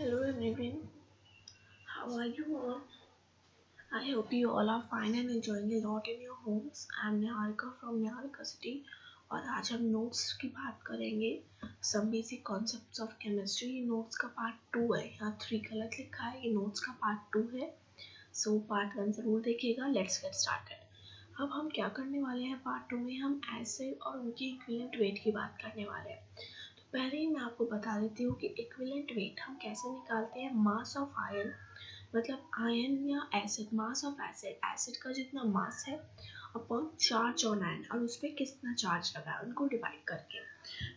Hello everyone, how are you all? I hope you all are fine and enjoying a lot in your homes. I'm Niharika from Niharika City और आज हम notes की बात करेंगे. सब basic concepts of chemistry. ये notes का part 2 है. यहाँ 3 गलत लिखा है, ये नोट्स का पार्ट 2 है. सो पार्ट 1 जरूर देखिएगा. Let's get started. अब हम क्या करने वाले हैं पार्ट 2 में? हम एसिड और उनकी इक्विवेलेंट वेट की बात करने वाले हैं. पहले ही मैं आपको बता देती हूँ कि इक्विवेलेंट वेट हम कैसे निकालते हैं. मास ऑफ आयन, मतलब आयन या acid, mass of acid, acid का जितना मास है अपॉन चार्ज ऑन आयन और उस पर कितना चार्ज लगा है उनको डिवाइड करके.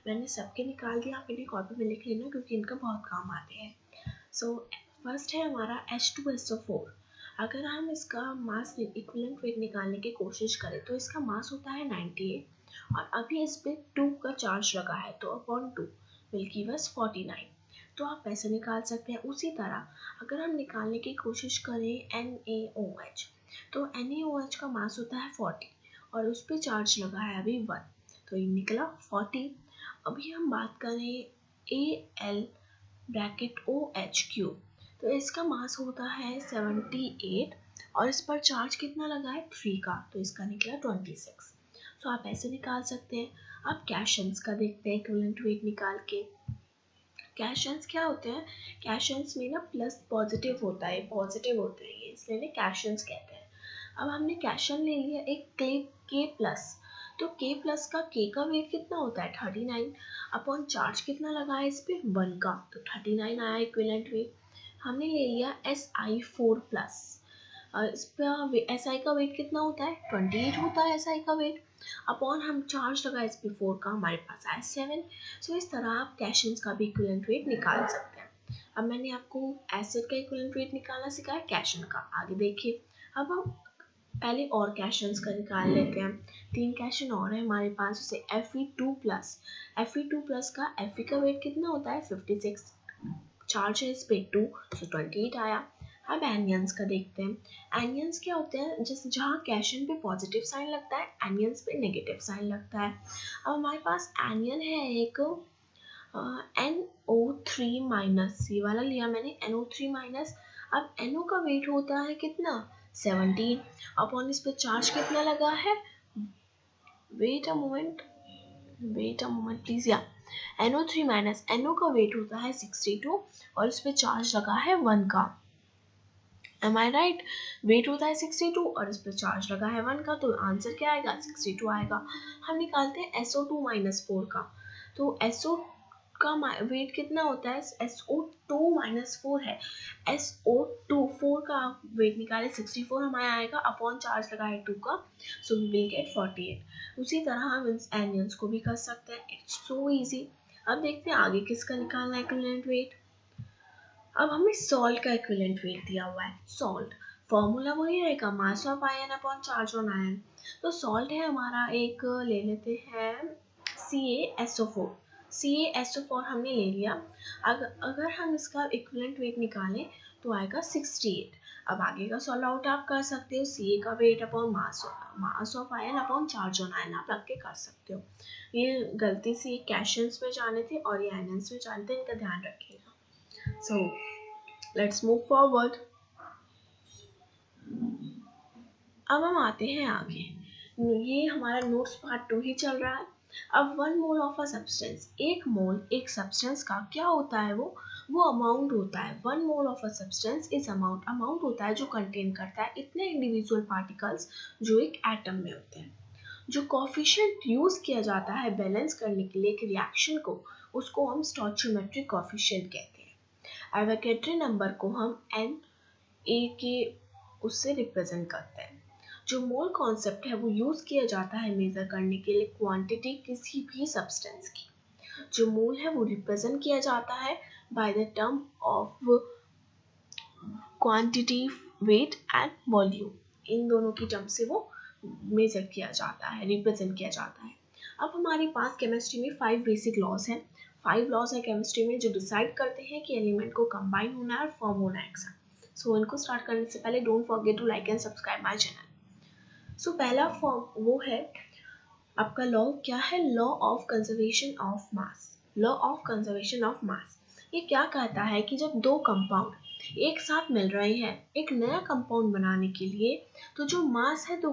मैंने सबके निकाल दिया, आप इन्हें कॉपी में लिख लेना क्योंकि इनका बहुत काम आते हैं. सो फर्स्ट है हमारा H2SO4. अगर हम इसका मास इक्विवेलेंट वेट निकालने की कोशिश करें तो इसका मास होता है 98 और अभी इस पर 2 का चार्ज लगा है तो अपॉन 2 विल गिव अस 49. तो आप ऐसे निकाल सकते हैं. उसी तरह अगर हम निकालने की कोशिश करें NaOH, तो NaOH का मास होता है 40 और उस पर चार्ज लगा है अभी 1, तो ये निकला 40. अभी हम बात करें Al ब्रैकेट OH क्यूब, तो इसका मास होता है 78 और इस पर चार्ज कितना लगा है 3 का, तो इसका निकला 26. तो आप ऐसे निकाल सकते हैं. अब कैशंस का देखते हैं इक्विवेलेंट वेट निकाल के. कैशंस क्या होते हैं? कैशंस में ना प्लस पॉजिटिव होता है, पॉजिटिव होते हैं ये, इसलिए इन्हें कैशंस कहते हैं. अब हमने कैशन ले लिया एक के प्लस, तो के प्लस का के का वेट कितना होता है 39 अपॉन चार्ज कितना लगा है इस पे 1 का, तो 39 आया इक्विवेलेंट वेट. हमने ले लिया Si4 प्लस, इस पर SI का वेट कितना होता है 28 होता है SI का वेट अपॉन हम चार्ज लगा इस पे 4 का, हमारे पास आया 7. सो इस तरह आप कैशंस का भी इक्विवेलेंट वेट निकाल सकते हैं. अब मैंने आपको एसिड का इक्विवेलेंट वेट निकालना सिखाया, कैशन का आगे देखिए. अब हम पहले और कैशंस का निकाल लेते हैं. 3 कैशन और है हमारे पास, जैसे Fe2 प्लस. Fe2 प्लस का Fe का वेट कितना होता है 56, चार्ज है इस पे 2, तो 28 आया. अब एनियंस का देखते हैं. एनियंस क्या होते हैं? जैसे जहाँ कैशन पे पॉजिटिव साइन लगता है एनियंस पे नेगेटिव साइन लगता है. अब हमारे पास एनियन है एक NO3 माइनस, ये वाला लिया मैंने NO3 माइनस. अब NO का वेट होता है कितना 17 अपॉन इस पे चार्ज कितना लगा है, वेट अ मोमेंट प्लीज, या NO3 माइनस NO का वेट होता है 62 और इस पे चार्ज लगा है 1 का. Am I right? वेट होता है 62 और इस पर चार्ज लगा है 1 का, तो आंसर क्या आएगा 62 आएगा. हम निकालते हैं SO2 माइनस 4 का. तो SO का वेट कितना होता है, SO2 माइनस 4 है, SO2 4 का वेट निकाले 64 हमारा आएगा अपॉन चार्ज लगा है 2 का, सो वी विल गेट 48. उसी तरह हम एनियंस को भी कर सकते हैं. It's so easy. अब देखते हैं आगे किसका निकालना है इक्विवेलेंट वेट. अब हमें सॉल्ट का इक्विवेलेंट वेट दिया हुआ है. सॉल्ट फॉर्मूला वही रहेगा, mass of ion upon charge on ion. तो सॉल्ट है हमारा एक, ले लेते हैं CaSO4. CaSO4 हमने ले लिया. अगर हम इसका इक्विवेलेंट वेट निकालें तो आएगा 68. अब आगे का सॉल्व आउट आप कर सकते हो. Ca का weight upon mass of ion upon charge on ion आप रख के कर सकते हो. ये गलती से कैशंस में जाने थे और ये आयन्स में जाने थे, इनका ध्यान रखिएगा. So let's move forward. अब हम आते हैं आगे. ये हमारा नोट्स पार्ट 2 ही चल रहा है. अब 1 मोल ऑफ अ सब्सटेंस, एक मोल एक सब्सटेंस का क्या होता है, वो अमाउंट होता है. 1 mole of a substance is amount होता है जो कंटेन करता है इतने इंडिविजुअल पार्टिकल्स जो एक एटम में होते हैं. जो कोफिशिएंट यूज किया जाता है बैलेंस करने के लिए एक रिएक्शन को, उसको हम स्टोइचियोमेट्रिक कोफिशिएंट कहते हैं. एवोगैड्रो नंबर को हम Na के उससे रिप्रेजेंट करते हैं. जो मोल कॉन्सेप्ट है वो यूज किया जाता है मेजर करने के लिए क्वांटिटी किसी भी सब्सटेंस की. जो मोल है वो रिप्रेजेंट किया जाता है by the term of quantity, weight and volume. इन दोनों की टर्म से वो मेजर किया जाता है, रिप्रेजेंट किया जाता है. अब हमारे पास केमिस्ट्री में 5 बेसिक लॉज हैं. 5 लॉज है केमिस्ट्री में जो डिसाइड करते हैं कि एलिमेंट को कंबाइन होना है और फॉर्म होना है एक साथ. सो इनको स्टार्ट करने से पहले don't forget to like and subscribe my channel. So पहला फॉर्म वो है आपका लॉ, क्या है, law of conservation of mass. Law of conservation of mass ये क्या कहता है कि जब दो कंपाउंड एक साथ मिल रहे हैं एक नया कंपाउंड बनाने के लिए, तो जो मास है दो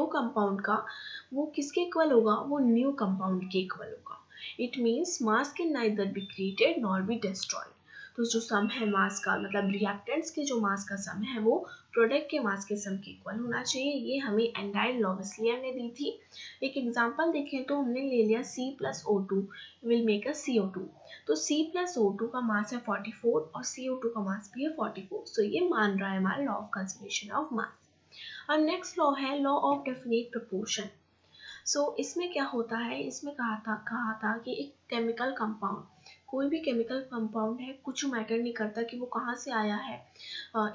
कंपाउंड का वो किसके इक्वल होगा, वो न्यू कंपाउंड के इक्वल होगा। It means mass can neither be created nor be destroyed. तो जो सम है मास का, मतलब रिएक्टेंट्स के जो मास का सम है वो प्रोडक्ट के मास के सम के इक्वल होना चाहिए। ये हमें एंडाइन लॉवेस्लियर ने दी थी। एक एग्जांपल देखें तो हमने ले लिया C+O2 will make a CO2। तो C+O2 का मास है 44 और CO2 का मास भी है 44। सो ये मान रहा है हमारा लॉ ऑफ कंजर्वेशन ऑफ मास। और नेक्स्ट लॉ है लॉ ऑफ डेफिनेट प्रोपोर्शन। सो इसमें क्या होता है, इसमें कहा था कि एक केमिकल कंपाउंड, कोई भी केमिकल कंपाउंड है, कुछ मैटर नहीं करता कि वो कहाँ से आया है,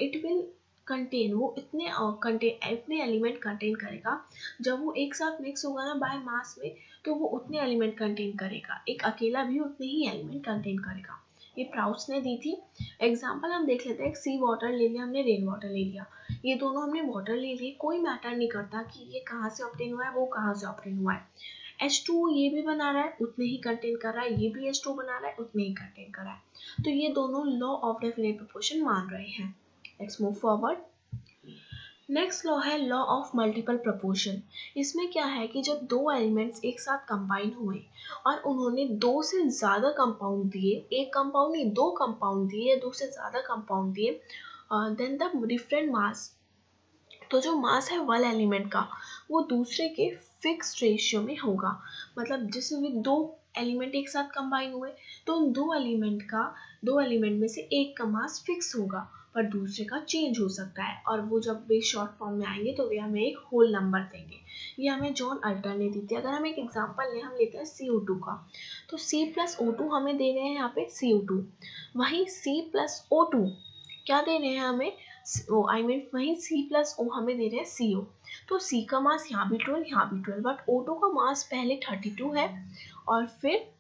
इट विल कंटेन, वो इतने एलिमेंट कंटेन करेगा। जब वो एक साथ मिक्स होगा ना बाय मास में, तो वो उतने एलिमेंट कंटेन करेगा, एक अकेला भी उतने ही एलिमेंट कंटेन करेगा। ये प्राउस ने दी थी। एग्जाम्पल हम देख लेते हैं, सी वाटर ले लिया हमने, रेन वाटर ले लिया, ये दोनों हमने वाटर ले लिए, कोई मैटर नहीं करता कि ये कहाँ से ऑब्टेन हुआ है, वो कहाँ से ऑब्टेन हुआ है। H2O ये भी बना रहा है उतने ही कंटेन कर रहा है, ये भी H2O बना रहा है उतने ही कंटेन कर रहा है। तो ये दोनों लॉ ऑफ डेफिनेट प्रोपोर्शन मान रहे हैं। Let's move forward. Next law है लॉ ऑफ मल्टीपल प्रोपोर्शन। इसमें क्या है कि जब दो एलिमेंट्स एक साथ कंबाइन हुए और उन्होंने दो से ज़्यादा कंपाउंड दिए, एक कंपाउंड नहीं दो कंपाउंड दिए, दो से ज़्यादा कंपाउंड दिए, देन द डिफरेंट मास, तो जो मास है वन एलिमेंट का वो दूसरे के फिक्स रेशियो में होगा। मतलब जिसमें दो एलिमेंट एक साथ कंबाइन हुए तो उन दो एलिमेंट में से एक का मास फिक्स होगा पर दूसरे का चेंज हो सकता है, और वो जब वे शॉर्ट फॉर्म में आएंगे तो वे हमें एक होल नंबर देंगे। ये हमें जॉन अल्टर ने दी थी। अगर हम एक एग्जांपल लें, हम लेते हैं CO2 का, तो C+O2 हमें दे रहे हैं यहाँ पे CO2, वहीं C+O2 क्या दे रहे हैं हमें, वहीं C+O हमें दे रहे हैं CO। तो C का मास यहाँ भी 12 यहाँ भी 12, बट O2 का मास पहले 32 है और फिर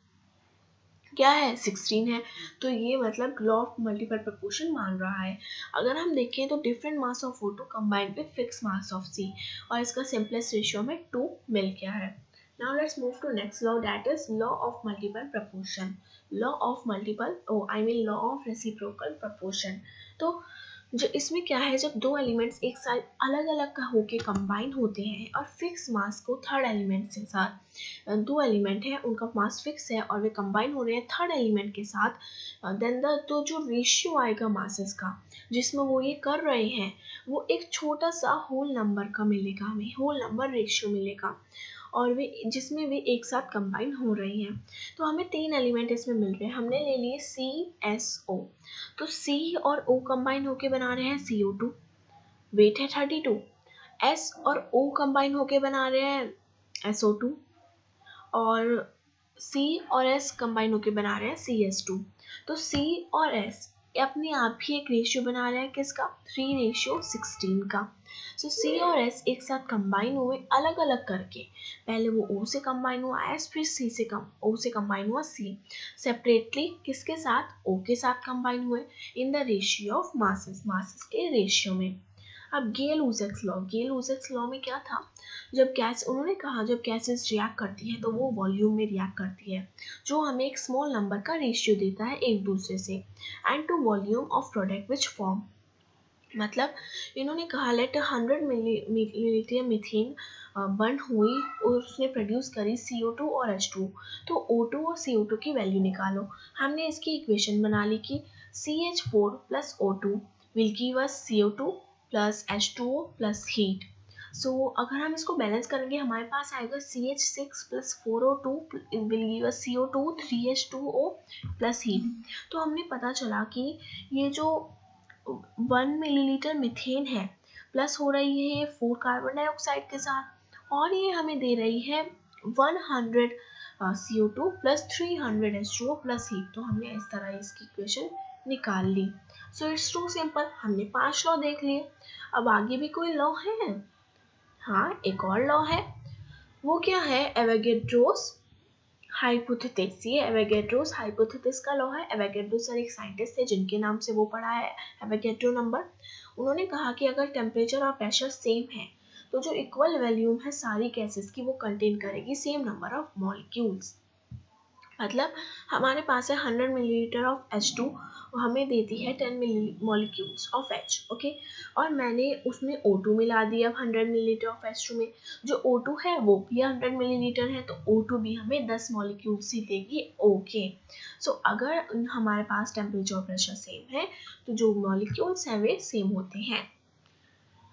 क्या है 16 है। तो ये मतलब लॉ ऑफ मल्टीपल प्रोपोर्शन मान रहा है। अगर हम देखें तो different mass of O2 combined with fix mass of C, और इसका सिंपलेस्ट रेशियो में 2 मिल गया है। Now let's move to next law, that is law of multiple proportion. Law of law of reciprocal proportion. तो जो इसमें क्या है, जब दो एलिमेंट्स एक साथ अलग अलग होके कंबाइन होते हैं और फिक्स मास को थर्ड एलिमेंट के साथ, दो एलिमेंट है उनका मास फिक्स है और वे कंबाइन हो रहे हैं थर्ड एलिमेंट के साथ, देन तो जो रेशियो आएगा मासेस का जिसमें वो ये कर रहे हैं वो एक छोटा सा होल नंबर का मिलेगा, हमें होल नंबर रेशियो मिलेगा, और वे जिसमें वे एक साथ कंबाइन हो रही हैं। तो हमें तीन एलिमेंट इसमें मिल रहे हैं, हमने ले लिए CSO। तो C और O कंबाइन होके बना रहे हैं CO2, वेट है 32। S और O कंबाइन होके बना रहे हैं SO2, और C और S कंबाइन होके बना रहे हैं CS2। तो C और S अपने आप ही एक रेशियो बना रहे हैं, किसका, 3:16 का। सो C और S एक साथ कंबाइन हुए अलग अलग करके, पहले वो O से कंबाइन हुआ S, फिर O से कंबाइन हुआ C, सेपरेटली किसके साथ, O के साथ कंबाइन हुए in the ratio of masses के रेशियो में। अब गेल-लूजेक्स लॉ में क्या था, उन्होंने कहा जब गैसेस रिएक्ट करती हैं तो वो वॉल्यूम में रिएक्ट करती है, जो हमें एक स्मॉल नंबर का रेशियो देता है एक दूसरे से, and to volume of product which form. मतलब इन्होंने कहा लेट 100 मिलीलीटर मीथेन बर्न हुई और उसने प्रोड्यूस करी CO2 और H2, तो O2 और CO2 की वैल्यू निकालो। हमने इसकी इक्वेशन बना ली कि CH4 plus O2 will give us CO2 plus H2O plus heat। सो अगर हम इसको बैलेंस करेंगे हमारे पास आएगा CH6 plus 4O2 will give us CO2 3H2O plus heat। तो हमने पता चला कि ये जो 1 मिलीलीटर मीथेन है प्लस हो रही है 4 कार्बन डाइऑक्साइड के साथ, और ये हमें दे रही है 100 CO2 plus 300 H2O plus heat. तो हमने इस तरह इसकी इक्वेशन निकाल ली। सो इट्स टू सिंपल, हमने 5 लॉ देख लिए। अब आगे भी कोई लॉ है, हाँ एक और लॉ है, वो क्या है, एवोगैड्रोस हाइपोथेसिस। ये एवोगैड्रोस हाइपोथेसिस का लॉ है। एवोगैड्रो सर एक साइंटिस्ट थे जिनके नाम से वो पढ़ा है एवोगैड्रो नंबर। उन्होंने कहा कि अगर टेम्परेचर और प्रेशर सेम है तो जो इक्वल वॉल्यूम है सारी गैसेस की वो कंटेन करेगी सेम नंबर ऑफ मॉलिक्यूल्स। मतलब हमारे पास है 100 मिलीलीटर ऑफ H2, हमें देती है 10 मिली मॉलिक्यूल्स ऑफ H, ओके। और मैंने उसमें O2 मिला दिया 100 मिलीलीटर ऑफ H2 में। जो O2 है वो भी 100 मिलीलीटर है, तो O2 भी हमें 10 मॉलिक्यूल्स ही देगी, ओके। सो अगर हमारे पास टेम्परेचर और प्रेशर सेम है तो जो मॉलिक्यूल्स हैं वे सेम होते हैं।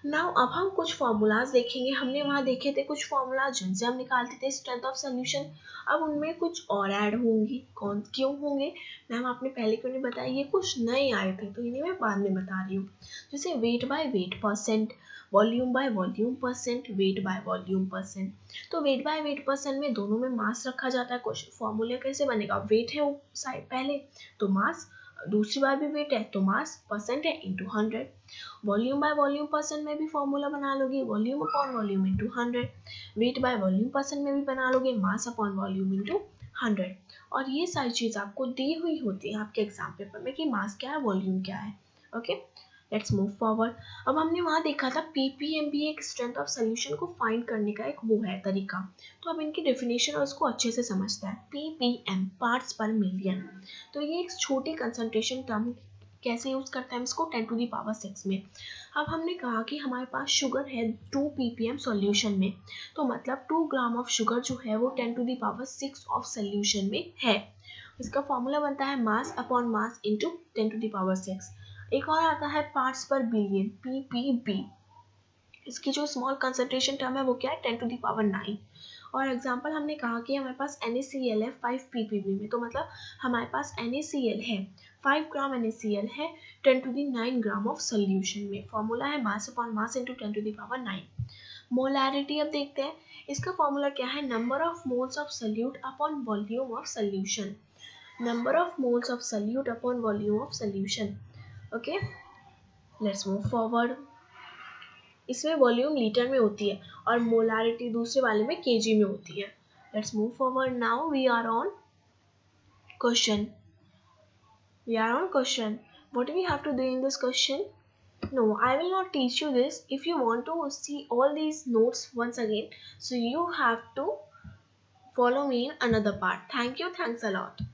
नाउ अब हम कुछ फॉर्मूलाज देखेंगे। हमने वहाँ देखे थे कुछ फॉर्मूलाज जिनसे हम निकालते थे स्ट्रेंथ ऑफ सोल्यूशन। अब उनमें कुछ और ऐड होंगी। कौन क्यों होंगे मैम, आपने पहले क्यों नहीं बताया? ये कुछ नए आए थे तो इन्हें मैं बाद में बता रही हूँ। जैसे weight by weight percent, volume by volume percent, weight by volume percent. तो वेट बाय वेट परसेंट में दोनों में मास रखा जाता है। क्वेश्चन फॉर्मूला कैसे बनेगा? वेट है वो साइड पहले तो मास, दूसरी बार भी वेट है तो मास, परसेंट है into 100। Volume by volume percent में भी फॉर्मूला बना लोगे, volume upon volume into 100। Weight by volume percent में भी बना लोगे, मास अपॉन वॉल्यूम इंटू 100। और ये सारी चीज़ आपको दी हुई होती है आपके एग्जाम पेपर में कि मास क्या है, वॉल्यूम क्या है, ओके। Let's move forward. अब हमने वहाँ देखा था ppm भी एक स्ट्रेंथ ऑफ सोल्यूशन को फाइंड करने का एक वो है तरीका। तो अब इनकी डेफिनेशन और उसको अच्छे से समझते हैं। ppm पार्ट्स पर मिलियन। तो ये एक छोटी कंसंट्रेशन टर्म कैसे यूज़ करते हैं इसको 10 टू दी पावर 6 में। अब हमने कहा कि हमारे पास शुगर है 2 ppm सॉल्यूशन में, तो मतलब 2 ग्राम ऑफ शुगर जो है वो 10 to the power 6 of solution में है। इसका फॉर्मूला बनता है mass upon mass into 10 to the power 6। एक और आता है पार्ट्स पर बिलियन, ppb। इसकी जो स्मॉल कंसंट्रेशन टर्म है वो क्या है, 10 टू दी पावर 9। और एग्जांपल हमने कहा कि हमारे पास NaCl है 5 ppb में, तो मतलब हमारे पास NaCl है 5 ग्राम NaCl है 10 to the 9 gram of solution में। फॉर्मूला है mass upon mass into 10 to the power 9। Molarity अब देखते हैं। इसका फॉर्मूला क्या है, number of moles of solute upon volume of solution. Number of moles of solute upon volume of solution, okay. Let's move forward. इसमें volume litre में होती है और मोलारिटी दूसरे वाले में केजी में होती है। Let's move forward. Now we are on question. What do we have to do in this question? No, I will not teach you this. If you want to see all these notes once again, so you have to follow me in another part. Thank you. Thanks a lot.